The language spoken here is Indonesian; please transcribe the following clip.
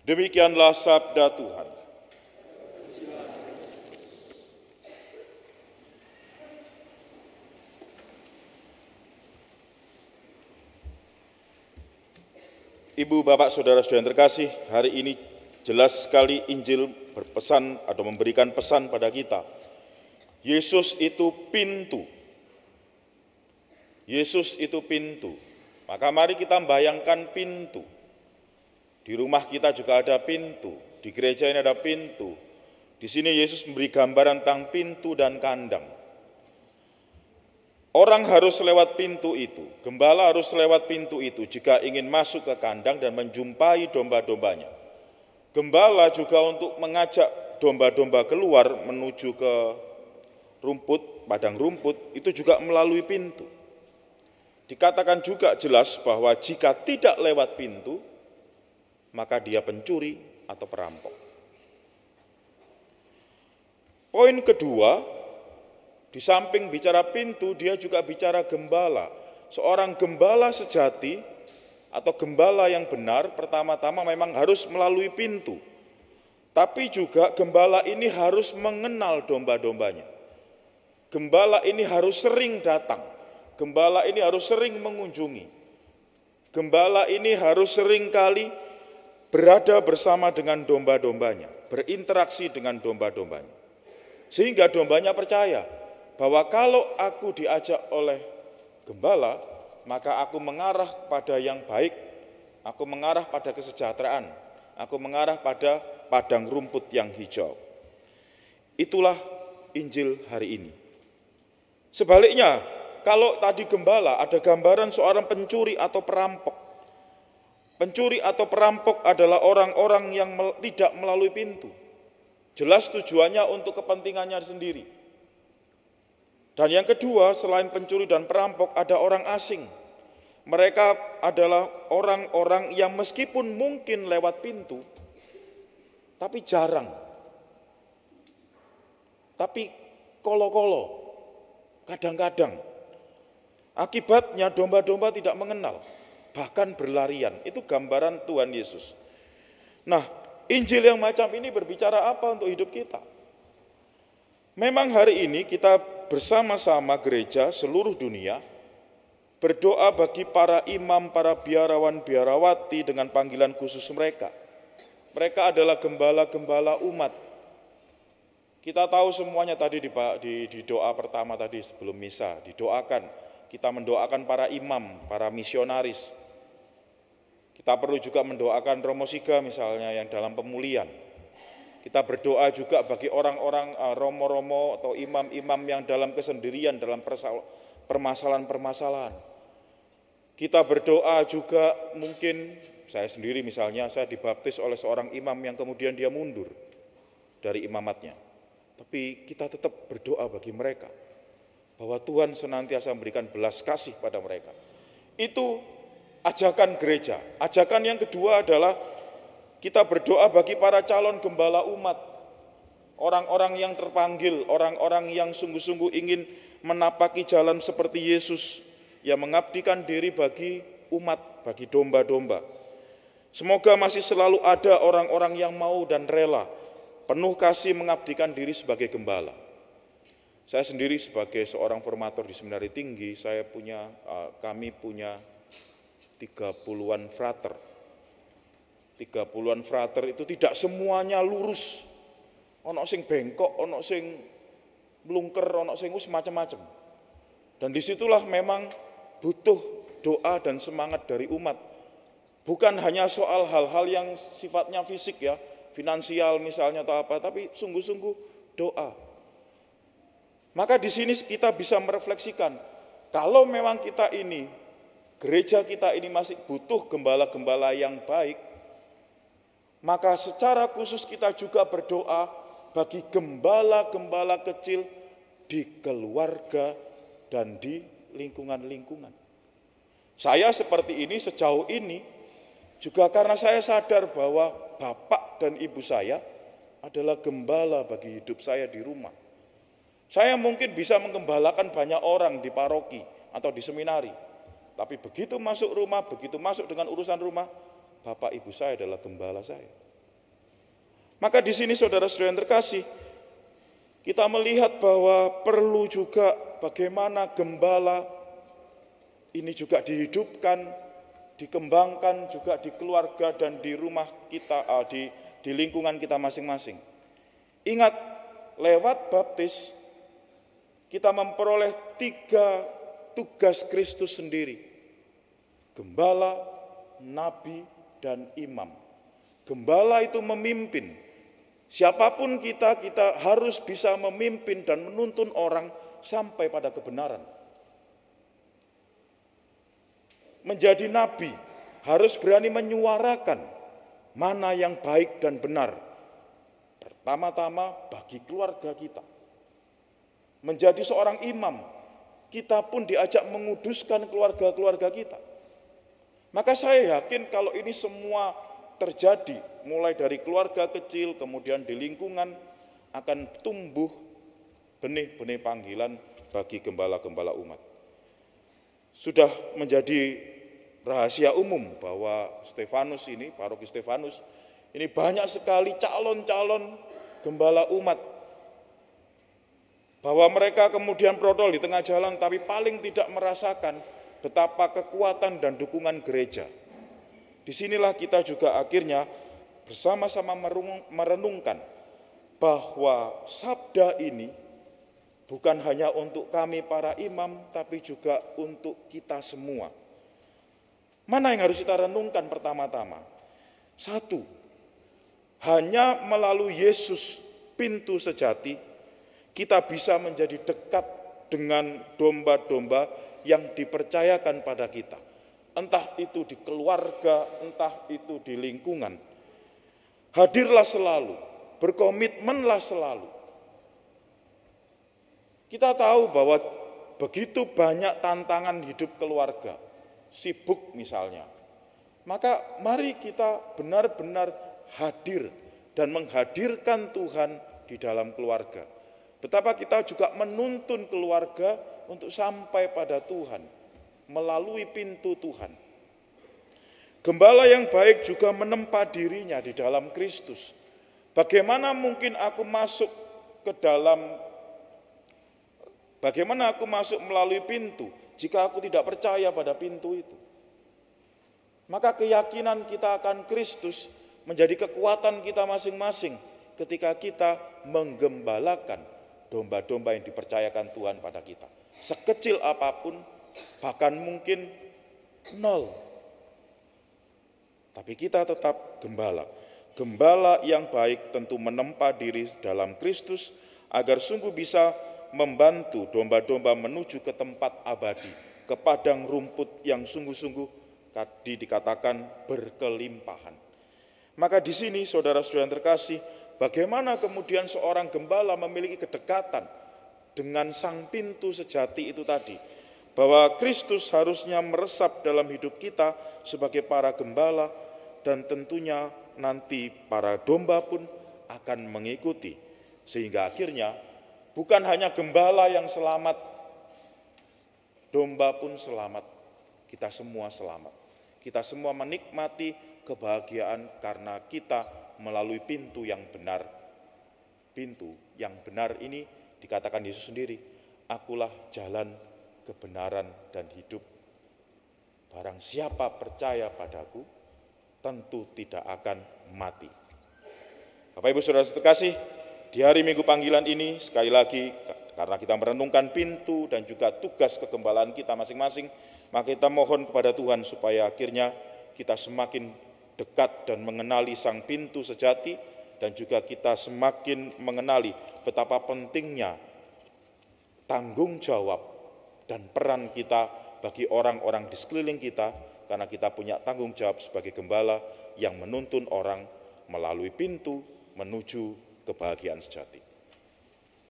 Demikianlah sabda Tuhan. Ibu, Bapak, Saudara-saudara yang terkasih, hari ini jelas sekali Injil berpesan atau memberikan pesan pada kita. Yesus itu pintu. Yesus itu pintu. Maka mari kita membayangkan pintu. Di rumah kita juga ada pintu, di gereja ini ada pintu. Di sini Yesus memberi gambaran tentang pintu dan kandang. Orang harus lewat pintu itu, gembala harus lewat pintu itu jika ingin masuk ke kandang dan menjumpai domba-dombanya. Gembala juga untuk mengajak domba-domba keluar menuju ke rumput, padang rumput, itu juga melalui pintu. Dikatakan juga jelas bahwa jika tidak lewat pintu, maka dia pencuri atau perampok. Poin kedua, di samping bicara pintu, dia juga bicara gembala. Seorang gembala sejati atau gembala yang benar, pertama-tama memang harus melalui pintu. Tapi juga gembala ini harus mengenal domba-dombanya. Gembala ini harus sering datang. Gembala ini harus sering mengunjungi. Gembala ini harus sering kali berada bersama dengan domba-dombanya, berinteraksi dengan domba-dombanya. Sehingga dombanya percaya bahwa kalau aku diajak oleh gembala, maka aku mengarah pada yang baik, aku mengarah pada kesejahteraan, aku mengarah pada padang rumput yang hijau. Itulah Injil hari ini. Sebaliknya, kalau tadi gembala ada gambaran seorang pencuri atau perampok. Pencuri atau perampok adalah orang-orang yang tidak melalui pintu. Jelas tujuannya untuk kepentingannya sendiri. Dan yang kedua, selain pencuri dan perampok, ada orang asing. Mereka adalah orang-orang yang meskipun mungkin lewat pintu, tapi jarang. Tapi kolo-kolo, kadang-kadang. Akibatnya domba-domba tidak mengenal, bahkan berlarian. Itu gambaran Tuhan Yesus. Nah, Injil yang macam ini berbicara apa untuk hidup kita? Memang hari ini kita bersama-sama gereja seluruh dunia berdoa bagi para imam, para biarawan-biarawati dengan panggilan khusus mereka. Mereka adalah gembala-gembala umat. Kita tahu semuanya tadi di doa pertama tadi sebelum misa, didoakan. Kita mendoakan para imam, para misionaris. Kita perlu juga mendoakan Romo Siga misalnya yang dalam pemulihan. Kita berdoa juga bagi orang-orang romo-romo atau imam-imam yang dalam kesendirian, dalam permasalahan-permasalahan. Kita berdoa juga mungkin, saya sendiri misalnya, saya dibaptis oleh seorang imam yang kemudian dia mundur dari imamatnya. Tapi kita tetap berdoa bagi mereka, bahwa Tuhan senantiasa memberikan belas kasih pada mereka. Itu ajakan gereja. Ajakan yang kedua adalah kita berdoa bagi para calon gembala umat, orang-orang yang terpanggil, orang-orang yang sungguh-sungguh ingin menapaki jalan seperti Yesus, yang mengabdikan diri bagi umat, bagi domba-domba. Semoga masih selalu ada orang-orang yang mau dan rela, penuh kasih mengabdikan diri sebagai gembala. Saya sendiri sebagai seorang formator di Seminari Tinggi, kami punya 30-an frater. 30-an frater itu tidak semuanya lurus. Ono sing bengkok, ono sing melungker, ono sing macam-macam. Dan disitulah memang butuh doa dan semangat dari umat. Bukan hanya soal hal-hal yang sifatnya fisik ya, finansial misalnya atau apa, tapi sungguh-sungguh doa. Maka di sini kita bisa merefleksikan, kalau memang kita ini, gereja kita ini masih butuh gembala-gembala yang baik, maka secara khusus kita juga berdoa bagi gembala-gembala kecil di keluarga dan di lingkungan-lingkungan. Saya seperti ini sejauh ini juga karena saya sadar bahwa bapak dan ibu saya adalah gembala bagi hidup saya di rumah. Saya mungkin bisa menggembalakan banyak orang di paroki atau di seminari. Tapi begitu masuk rumah, begitu masuk dengan urusan rumah, bapak ibu saya adalah gembala saya. Maka di sini saudara-saudara yang terkasih, kita melihat bahwa perlu juga bagaimana gembala ini juga dihidupkan, dikembangkan juga di keluarga dan di rumah kita, di lingkungan kita masing-masing. Ingat, lewat baptis kita memperoleh 3 tugas Kristus sendiri: gembala, nabi, dan imam. Gembala itu memimpin. Siapapun kita harus bisa memimpin dan menuntun orang sampai pada kebenaran. Menjadi nabi harus berani menyuarakan mana yang baik dan benar. Pertama-tama bagi keluarga kita. Menjadi seorang imam, kita pun diajak menguduskan keluarga-keluarga kita. Maka saya yakin kalau ini semua terjadi, mulai dari keluarga kecil, kemudian di lingkungan, akan tumbuh benih-benih panggilan bagi gembala-gembala umat. Sudah menjadi rahasia umum bahwa Stefanus ini, paroki Stefanus, ini banyak sekali calon-calon gembala umat. Bahwa mereka kemudian protol di tengah jalan, tapi paling tidak merasakan betapa kekuatan dan dukungan gereja. Disinilah kita juga akhirnya bersama-sama merenungkan bahwa sabda ini bukan hanya untuk kami para imam, tapi juga untuk kita semua. Mana yang harus kita renungkan pertama-tama? 1, hanya melalui Yesus, pintu sejati, kita bisa menjadi dekat dengan domba-domba yang dipercayakan pada kita. Entah itu di keluarga, entah itu di lingkungan. Hadirlah selalu, berkomitmenlah selalu. Kita tahu bahwa begitu banyak tantangan hidup keluarga, sibuk misalnya. Maka mari kita benar-benar hadir dan menghadirkan Tuhan di dalam keluarga. Betapa kita juga menuntun keluarga untuk sampai pada Tuhan melalui pintu Tuhan. Gembala yang baik juga menempa dirinya di dalam Kristus. Bagaimana mungkin aku masuk melalui pintu jika aku tidak percaya pada pintu itu? Maka keyakinan kita akan Kristus menjadi kekuatan kita masing-masing ketika kita menggembalakan domba-domba yang dipercayakan Tuhan pada kita. Sekecil apapun, bahkan mungkin 0. Tapi kita tetap gembala. Gembala yang baik tentu menempa diri dalam Kristus agar sungguh bisa membantu domba-domba menuju ke tempat abadi, ke padang rumput yang sungguh-sungguh tadi dikatakan berkelimpahan. Maka di sini saudara-saudara yang terkasih, bagaimana kemudian seorang gembala memiliki kedekatan dengan sang pintu sejati itu tadi, bahwa Kristus harusnya meresap dalam hidup kita sebagai para gembala, dan tentunya nanti para domba pun akan mengikuti, sehingga akhirnya bukan hanya gembala yang selamat, domba pun selamat, kita semua selamat. Kita semua menikmati kebahagiaan karena kita melalui pintu yang benar. Pintu yang benar ini dikatakan Yesus sendiri, akulah jalan, kebenaran, dan hidup. Barang siapa percaya padaku, tentu tidak akan mati. Bapak Ibu Saudara terkasih, di hari Minggu panggilan ini, sekali lagi, karena kita merenungkan pintu dan juga tugas kegembalaan kita masing-masing, maka kita mohon kepada Tuhan supaya akhirnya kita semakin dekat dan mengenali sang pintu sejati, dan juga kita semakin mengenali betapa pentingnya tanggung jawab dan peran kita bagi orang-orang di sekeliling kita, karena kita punya tanggung jawab sebagai gembala yang menuntun orang melalui pintu menuju kebahagiaan sejati.